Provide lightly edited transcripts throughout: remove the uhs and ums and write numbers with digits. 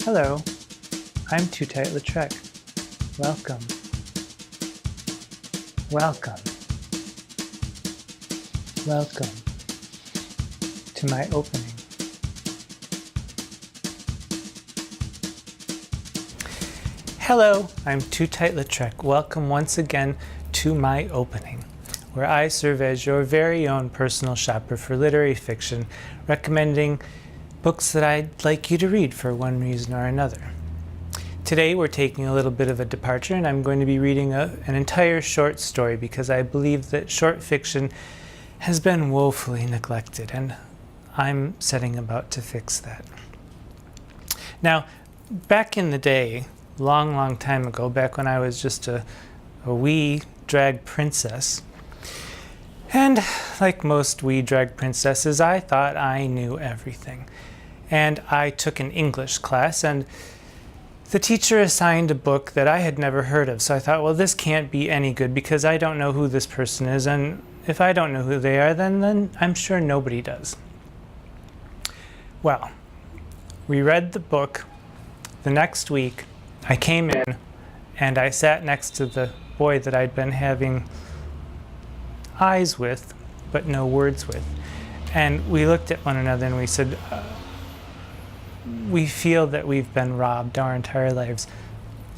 Hello, I'm Too Tight Lautrec. Welcome. Welcome. Welcome to my opening. Hello, I'm Too Tight Lautrec. Welcome once again to my opening, where I serve as your very own personal shopper for literary fiction, recommending books that I'd like you to read for one reason or another. Today we're taking a little bit of a departure, and I'm going to be reading an entire short story because I believe that short fiction has been woefully neglected, and I'm setting about to fix that. Now, back in the day, long time ago, back when I was just a wee drag princess, and like most wee drag princesses, I thought I knew everything. And I took an English class, and the teacher assigned a book that I had never heard of. So I thought, well, this can't be any good because I don't know who this person is, and if I don't know who they are, then I'm sure nobody does. Well, we read the book. The next week, I came in and I sat next to the boy that I'd been having eyes with, but no words with. And we looked at one another and we said, we feel that we've been robbed our entire lives.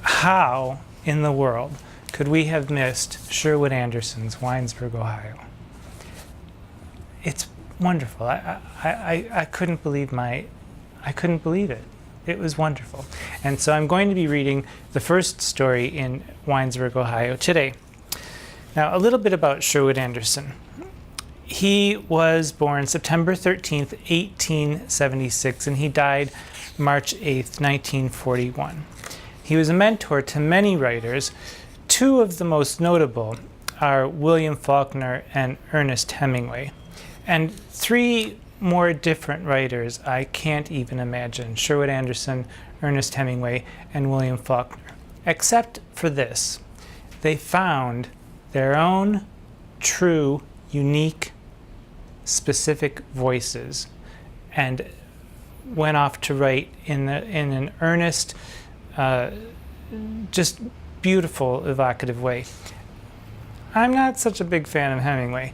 How in the world could we have missed Sherwood Anderson's Winesburg, Ohio? It's wonderful. I couldn't believe I couldn't believe it. It was wonderful. And so I'm going to be reading the first story in Winesburg, Ohio today. Now, a little bit about Sherwood Anderson. He was born September 13th, 1876, and he died March 8th, 1941. He was a mentor to many writers. Two of the most notable are William Faulkner and Ernest Hemingway. And three more different writers I can't even imagine: Sherwood Anderson, Ernest Hemingway, and William Faulkner. Except for this, they found their own true, unique, specific voices and went off to write in an earnest, just beautiful, evocative way. I'm not such a big fan of Hemingway.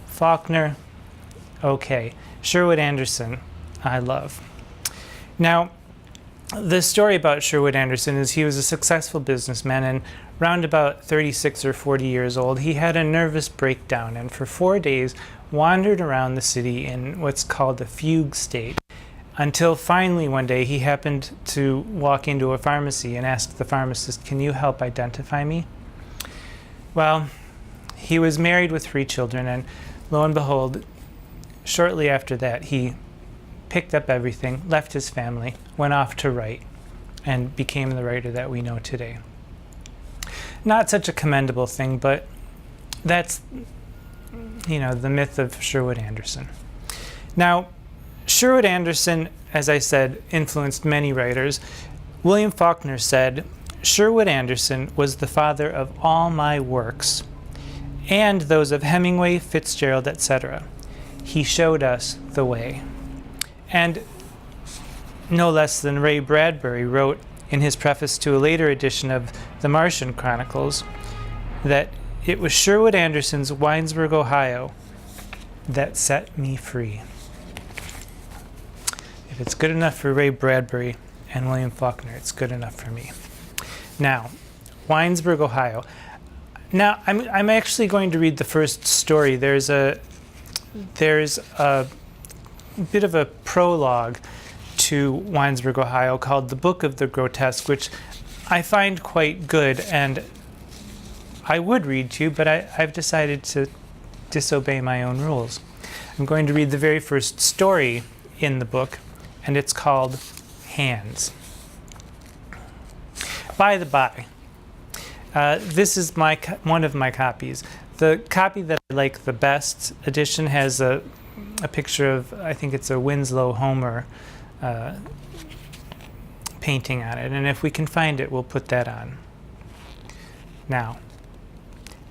Faulkner, okay. Sherwood Anderson, I love. Now, the story about Sherwood Anderson is he was a successful businessman, and round about 36 or 40 years old, he had a nervous breakdown and for 4 days wandered around the city in what's called a fugue state, until finally one day he happened to walk into a pharmacy and asked the pharmacist, "Can you help identify me?" Well, he was married with 3 children, and lo and behold, shortly after that, he picked up everything, left his family, went off to write, and became the writer that we know today. Not such a commendable thing, but that's, the myth of Sherwood Anderson. Now, Sherwood Anderson, as I said, influenced many writers. William Faulkner said, "Sherwood Anderson was the father of all my works, and those of Hemingway, Fitzgerald, etc. He showed us the way." And no less than Ray Bradbury wrote in his preface to a later edition of The Martian Chronicles that it was Sherwood Anderson's Winesburg, Ohio that set me free. If it's good enough for Ray Bradbury and William Faulkner, it's good enough for me. Now, Winesburg, Ohio. Now, I'm actually going to read the first story. There's a bit of a prologue to Winesburg, Ohio called The Book of the Grotesque, which I find quite good, and I would read to you, but I've decided to disobey my own rules. I'm going to read the very first story in the book, and it's called Hands. By the by, this is one of my copies. The copy that I like the best edition has a picture of, I think it's a Winslow Homer painting on it, and if we can find it, we'll put that on. Now,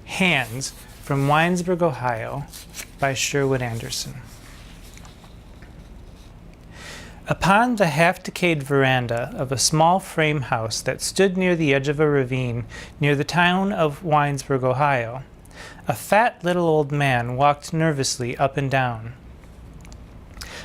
Hands from Winesburg, Ohio by Sherwood Anderson. Upon the half-decayed veranda of a small frame house that stood near the edge of a ravine near the town of Winesburg, Ohio, a fat little old man walked nervously up and down.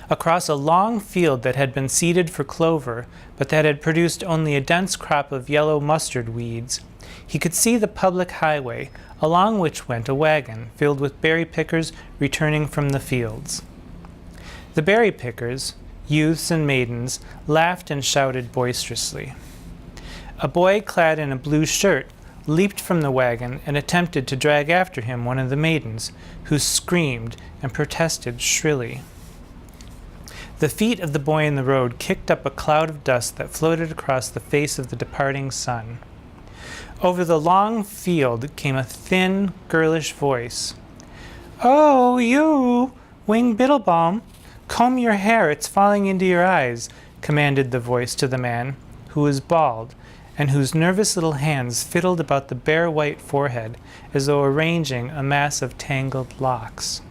Across a long field that had been seeded for clover, but that had produced only a dense crop of yellow mustard weeds, he could see the public highway, along which went a wagon filled with berry pickers returning from the fields. The berry pickers, youths and maidens, laughed and shouted boisterously. A boy clad in a blue shirt leaped from the wagon and attempted to drag after him one of the maidens, who screamed and protested shrilly. The feet of the boy in the road kicked up a cloud of dust that floated across the face of the departing sun. Over the long field came a thin, girlish voice. "Oh, you, Wing Biddle, comb your hair, it's falling into your eyes," commanded the voice to the man, who was bald, and whose nervous little hands fiddled about the bare white forehead as though arranging a mass of tangled locks.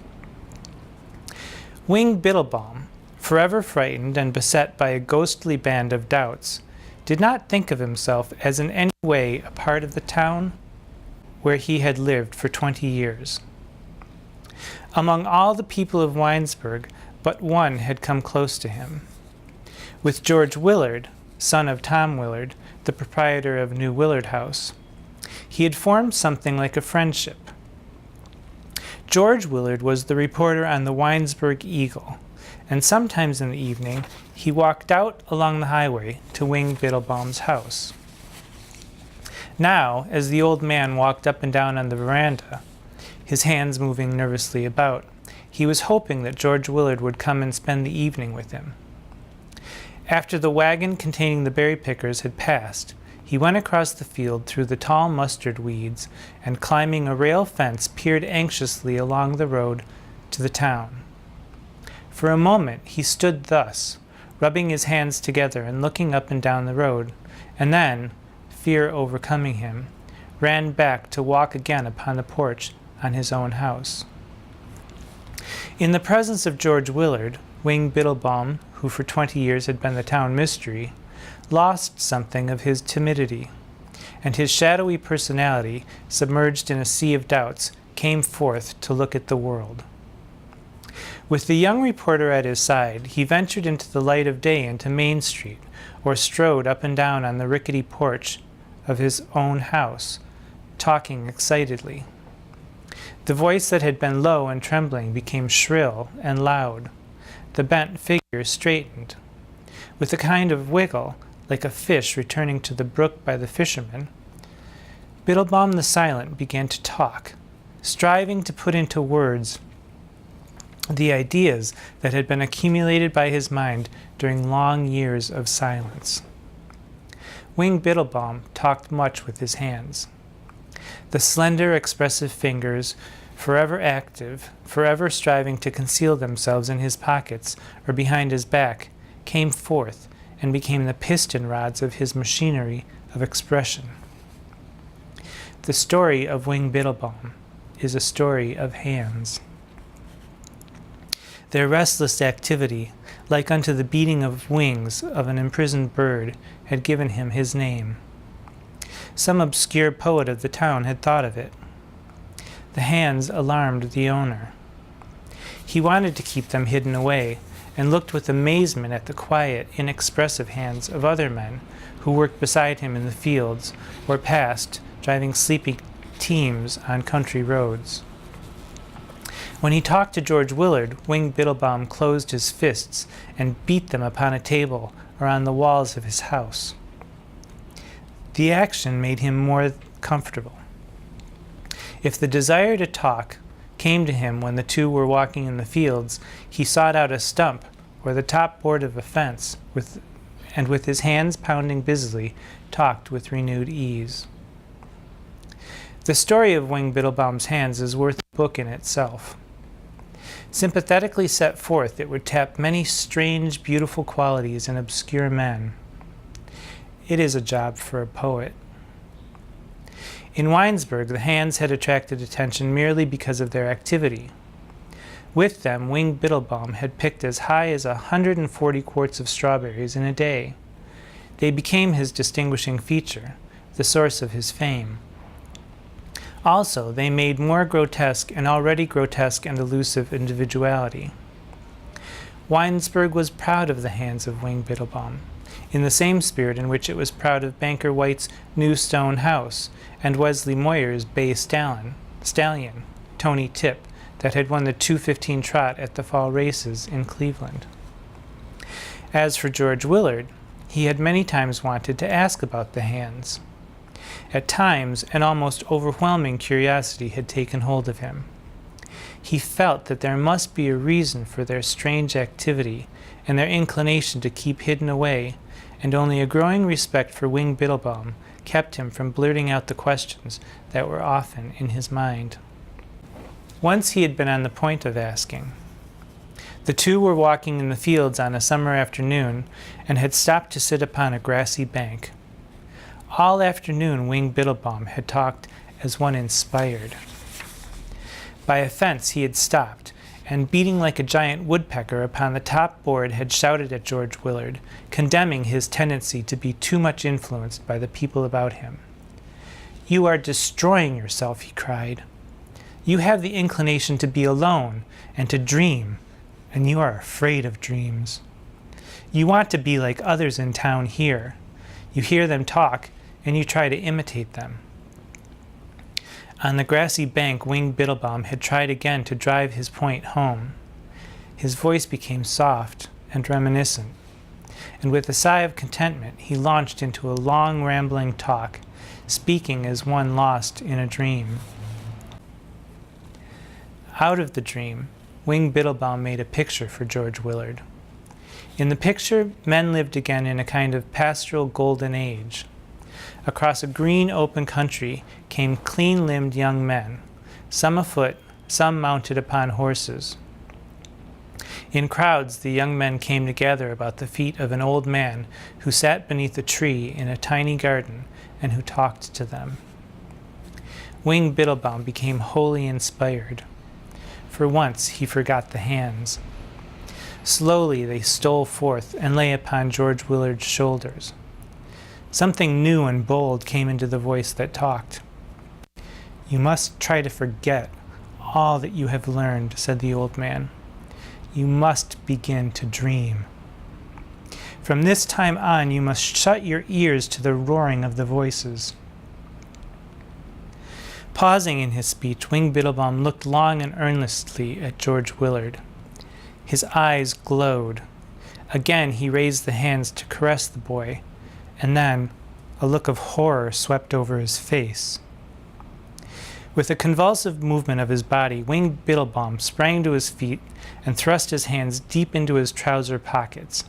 Wing Biddlebaum, forever frightened and beset by a ghostly band of doubts, did not think of himself as in any way a part of the town where he had lived for 20 years. Among all the people of Winesburg, but one had come close to him. With George Willard, son of Tom Willard, the proprietor of New Willard House, he had formed something like a friendship. George Willard was the reporter on the Winesburg Eagle, and sometimes in the evening he walked out along the highway to Wing Biddlebaum's house. Now, as the old man walked up and down on the veranda, his hands moving nervously about, he was hoping that George Willard would come and spend the evening with him. After the wagon containing the berry pickers had passed, he went across the field through the tall mustard weeds and, climbing a rail fence, peered anxiously along the road to the town. For a moment he stood thus, rubbing his hands together and looking up and down the road, and then, fear overcoming him, ran back to walk again upon the porch on his own house. In the presence of George Willard, Wing Biddlebaum, who for 20 years had been the town mystery, lost something of his timidity, and his shadowy personality, submerged in a sea of doubts, came forth to look at the world. With the young reporter at his side, he ventured into the light of day into Main Street, or strode up and down on the rickety porch of his own house, talking excitedly. The voice that had been low and trembling became shrill and loud. The bent figure straightened. With a kind of wiggle, like a fish returning to the brook by the fisherman, Biddlebaum the Silent began to talk, striving to put into words the ideas that had been accumulated by his mind during long years of silence. Wing Biddlebaum talked much with his hands. The slender, expressive fingers, forever active, forever striving to conceal themselves in his pockets or behind his back, came forth and became the piston rods of his machinery of expression. The story of Wing Biddlebaum is a story of hands. Their restless activity, like unto the beating of wings of an imprisoned bird, had given him his name. Some obscure poet of the town had thought of it. The hands alarmed the owner. He wanted to keep them hidden away, and looked with amazement at the quiet, inexpressive hands of other men who worked beside him in the fields or passed, driving sleepy teams on country roads. When he talked to George Willard, Wing Biddlebaum closed his fists and beat them upon a table or on the walls of his house. The action made him more comfortable. If the desire to talk came to him when the two were walking in the fields, he sought out a stump or the top board of a fence, and with his hands pounding busily, talked with renewed ease. The story of Wing Biddlebaum's hands is worth a book in itself. Sympathetically set forth, it would tap many strange, beautiful qualities in obscure men. It is a job for a poet. In Winesburg, the hands had attracted attention merely because of their activity. With them, Wing Biddlebaum had picked as high as 140 quarts of strawberries in a day. They became his distinguishing feature, the source of his fame. Also, they made more grotesque an already grotesque and elusive individuality. Winesburg was proud of the hands of Wing Biddlebaum, in the same spirit in which it was proud of Banker White's new stone house and Wesley Moyer's bay stallion, Tony Tip, that had won the 2:15 trot at the fall races in Cleveland. As for George Willard, he had many times wanted to ask about the hands. At times, an almost overwhelming curiosity had taken hold of him. He felt that there must be a reason for their strange activity and their inclination to keep hidden away, and only a growing respect for Wing Biddlebaum kept him from blurting out the questions that were often in his mind. Once he had been on the point of asking. The two were walking in the fields on a summer afternoon and had stopped to sit upon a grassy bank. All afternoon Wing Biddlebaum had talked as one inspired. By a fence he had stopped, and beating like a giant woodpecker upon the top board had shouted at George Willard, condemning his tendency to be too much influenced by the people about him. "You are destroying yourself," he cried. "You have the inclination to be alone and to dream, and you are afraid of dreams. You want to be like others in town here. You hear them talk, and you try to imitate them." On the grassy bank, Wing Biddlebaum had tried again to drive his point home. His voice became soft and reminiscent, and with a sigh of contentment he launched into a long, rambling talk, speaking as one lost in a dream. Out of the dream, Wing Biddlebaum made a picture for George Willard. In the picture, men lived again in a kind of pastoral golden age. Across a green open country came clean-limbed young men, some afoot, some mounted upon horses. In crowds the young men came to gather about the feet of an old man who sat beneath a tree in a tiny garden and who talked to them. Wing Biddlebaum became wholly inspired. For once he forgot the hands. Slowly they stole forth and lay upon George Willard's shoulders. Something new and bold came into the voice that talked. "You must try to forget all that you have learned," said the old man. "You must begin to dream. From this time on you must shut your ears to the roaring of the voices." Pausing in his speech, Wing Biddlebaum looked long and earnestly at George Willard. His eyes glowed. Again he raised the hands to caress the boy, and then a look of horror swept over his face. With a convulsive movement of his body, Wing Biddlebaum sprang to his feet and thrust his hands deep into his trouser pockets.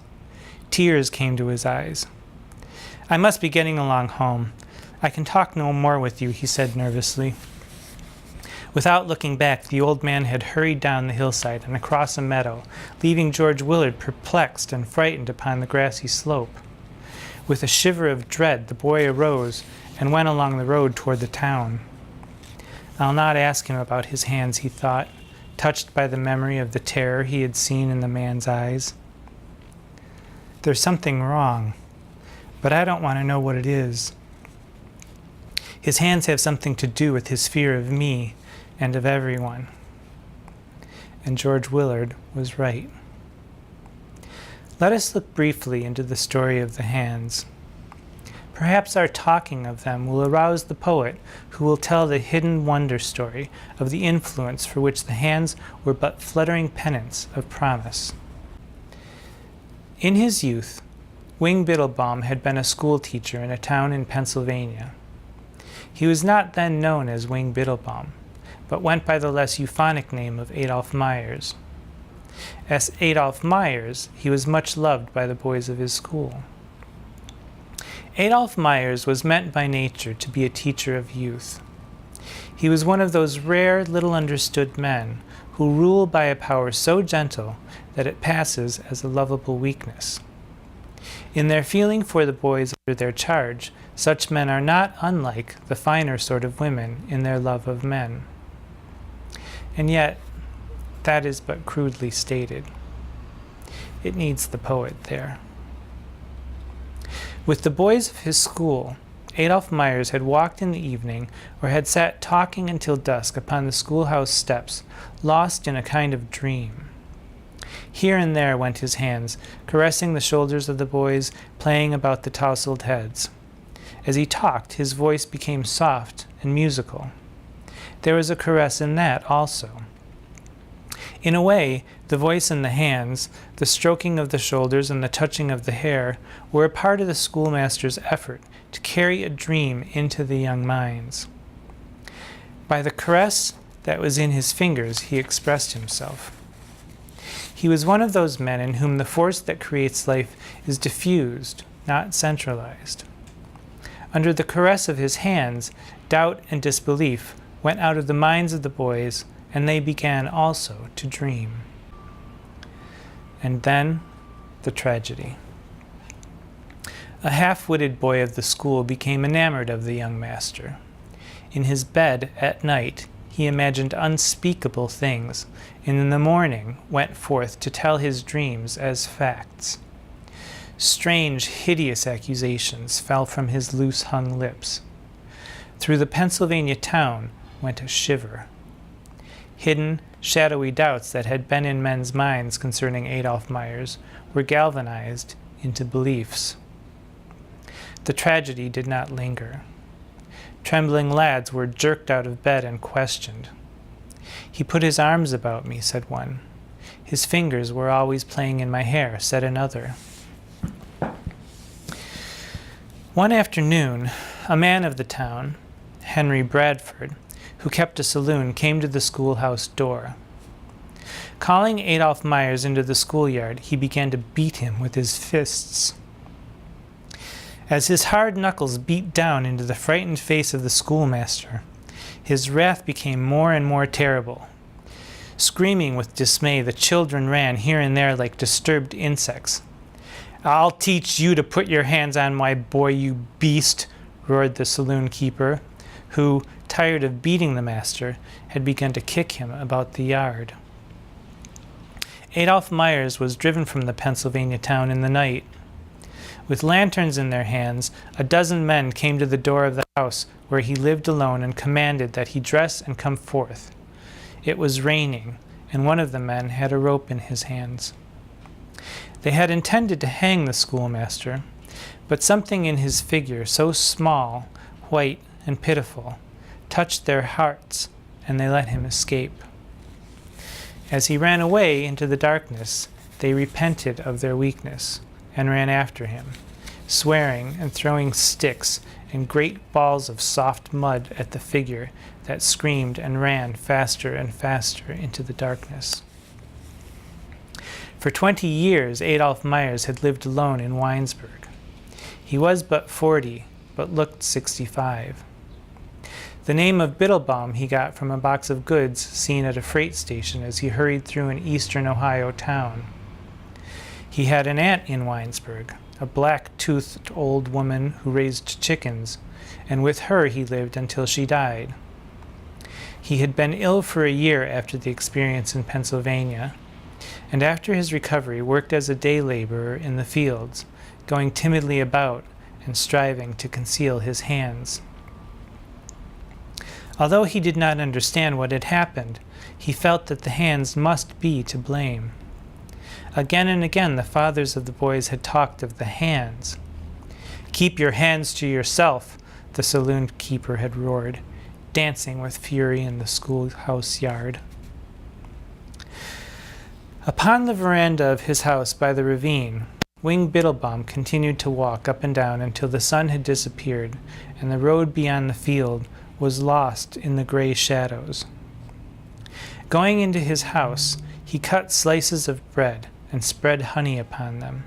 Tears came to his eyes. "I must be getting along home. I can talk no more with you," he said nervously. Without looking back, the old man had hurried down the hillside and across a meadow, leaving George Willard perplexed and frightened upon the grassy slope. With a shiver of dread, the boy arose and went along the road toward the town. "I'll not ask him about his hands," he thought, touched by the memory of the terror he had seen in the man's eyes. "There's something wrong, but I don't want to know what it is. His hands have something to do with his fear of me and of everyone." And George Willard was right. Let us look briefly into the story of the hands. Perhaps our talking of them will arouse the poet who will tell the hidden wonder story of the influence for which the hands were but fluttering pennants of promise. In his youth, Wing Biddlebaum had been a school teacher in a town in Pennsylvania. He was not then known as Wing Biddlebaum, but went by the less euphonic name of Adolph Meyers. As Adolph Meyers, he was much loved by the boys of his school. Adolph Meyers was meant by nature to be a teacher of youth. He was one of those rare, little understood men who rule by a power so gentle that it passes as a lovable weakness. In their feeling for the boys under their charge, such men are not unlike the finer sort of women in their love of men. And yet, that is but crudely stated. It needs the poet there. With the boys of his school, Adolph Meyers had walked in the evening or had sat talking until dusk upon the schoolhouse steps, lost in a kind of dream. Here and there went his hands, caressing the shoulders of the boys, playing about the tousled heads. As he talked, his voice became soft and musical. There was a caress in that also. In a way, the voice and the hands, the stroking of the shoulders and the touching of the hair, were a part of the schoolmaster's effort to carry a dream into the young minds. By the caress that was in his fingers, he expressed himself. He was one of those men in whom the force that creates life is diffused, not centralized. Under the caress of his hands, doubt and disbelief went out of the minds of the boys, and they began also to dream. And then, the tragedy. A half-witted boy of the school became enamored of the young master. In his bed at night, he imagined unspeakable things, and in the morning went forth to tell his dreams as facts. Strange, hideous accusations fell from his loose-hung lips. Through the Pennsylvania town went a shiver. Hidden, shadowy doubts that had been in men's minds concerning Adolph Meyers were galvanized into beliefs. The tragedy did not linger. Trembling lads were jerked out of bed and questioned. "He put his arms about me," said one. "His fingers were always playing in my hair," said another. One afternoon, a man of the town, Henry Bradford, who kept a saloon, came to the schoolhouse door. Calling Adolph Meyers into the schoolyard, he began to beat him with his fists. As his hard knuckles beat down into the frightened face of the schoolmaster, his wrath became more and more terrible. Screaming with dismay, the children ran here and there like disturbed insects. "I'll teach you to put your hands on my boy, you beast," roared the saloon keeper, who, tired of beating the master, had begun to kick him about the yard. Adolph Meyers was driven from the Pennsylvania town in the night. With lanterns in their hands, a dozen men came to the door of the house where he lived alone and commanded that he dress and come forth. It was raining, and one of the men had a rope in his hands. They had intended to hang the schoolmaster, but something in his figure, so small, white, and pitiful, touched their hearts, and they let him escape. As he ran away into the darkness, they repented of their weakness and ran after him, swearing and throwing sticks and great balls of soft mud at the figure that screamed and ran faster and faster into the darkness. For 20 years, Adolph Meyers had lived alone in Winesburg. He was but 40, but looked 65. The name of Biddle Baum he got from a box of goods seen at a freight station as he hurried through an eastern Ohio town. He had an aunt in Winesburg, a black-toothed old woman who raised chickens, and with her he lived until she died. He had been ill for a year after the experience in Pennsylvania, and after his recovery worked as a day laborer in the fields, going timidly about and striving to conceal his hands. Although he did not understand what had happened, he felt that the hands must be to blame. Again and again the fathers of the boys had talked of the hands. "Keep your hands to yourself," the saloon keeper had roared, dancing with fury in the schoolhouse yard. Upon the veranda of his house by the ravine, Wing Biddlebaum continued to walk up and down until the sun had disappeared and the road beyond the field was lost in the gray shadows. Going into his house, he cut slices of bread and spread honey upon them.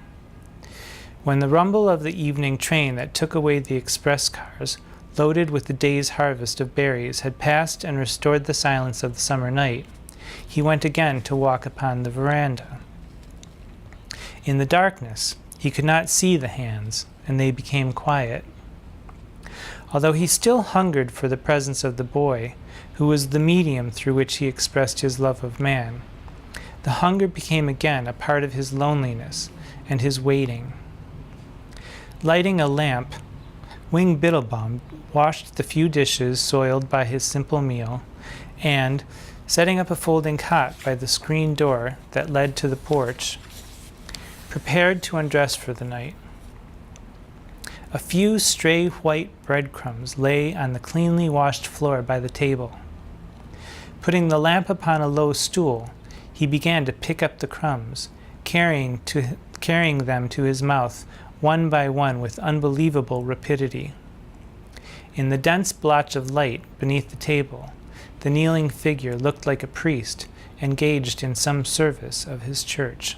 When the rumble of the evening train that took away the express cars, loaded with the day's harvest of berries, had passed and restored the silence of the summer night, he went again to walk upon the veranda. In the darkness, he could not see the hands, and they became quiet. Although he still hungered for the presence of the boy, who was the medium through which he expressed his love of man, The hunger became again a part of his loneliness and his waiting. Lighting a lamp, Wing Biddlebaum washed the few dishes soiled by his simple meal, and, setting up a folding cot by the screen door that led to the porch, prepared to undress for the night. A few stray white breadcrumbs lay on the cleanly washed floor by the table. Putting the lamp upon a low stool, he began to pick up the crumbs, carrying them to his mouth one by one with unbelievable rapidity. In the dense blotch of light beneath the table, the kneeling figure looked like a priest engaged in some service of his church.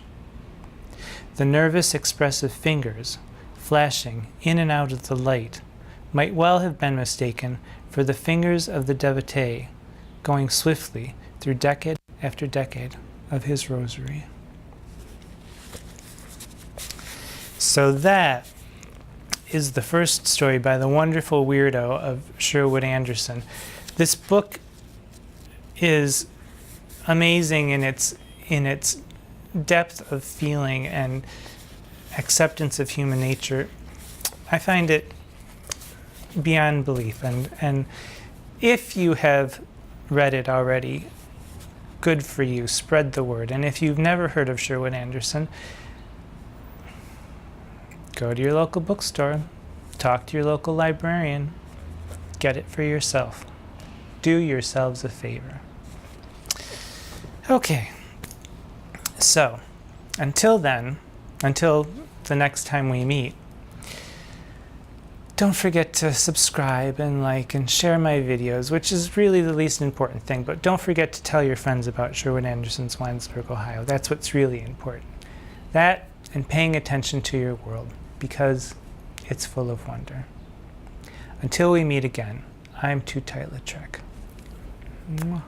The nervous, expressive fingers, flashing in and out of the light, might well have been mistaken for the fingers of the devotee, going swiftly through decade after decade of his rosary. So that is the first story by the wonderful weirdo of Sherwood Anderson. This book is amazing in its depth of feeling and acceptance of human nature. I find it beyond belief, and if you have read it already, good for you, spread the word. And if you've never heard of Sherwood Anderson, go to your local bookstore, talk to your local librarian, get it for yourself. Do yourselves a favor. Okay, so until then, until the next time we meet, don't forget to subscribe and like and share my videos, which is really the least important thing, but don't forget to tell your friends about Sherwood Anderson's Winesburg, Ohio. That's what's really important. That and paying attention to your world, because it's full of wonder. Until we meet again, I'm Too Tight Trek. Mwah.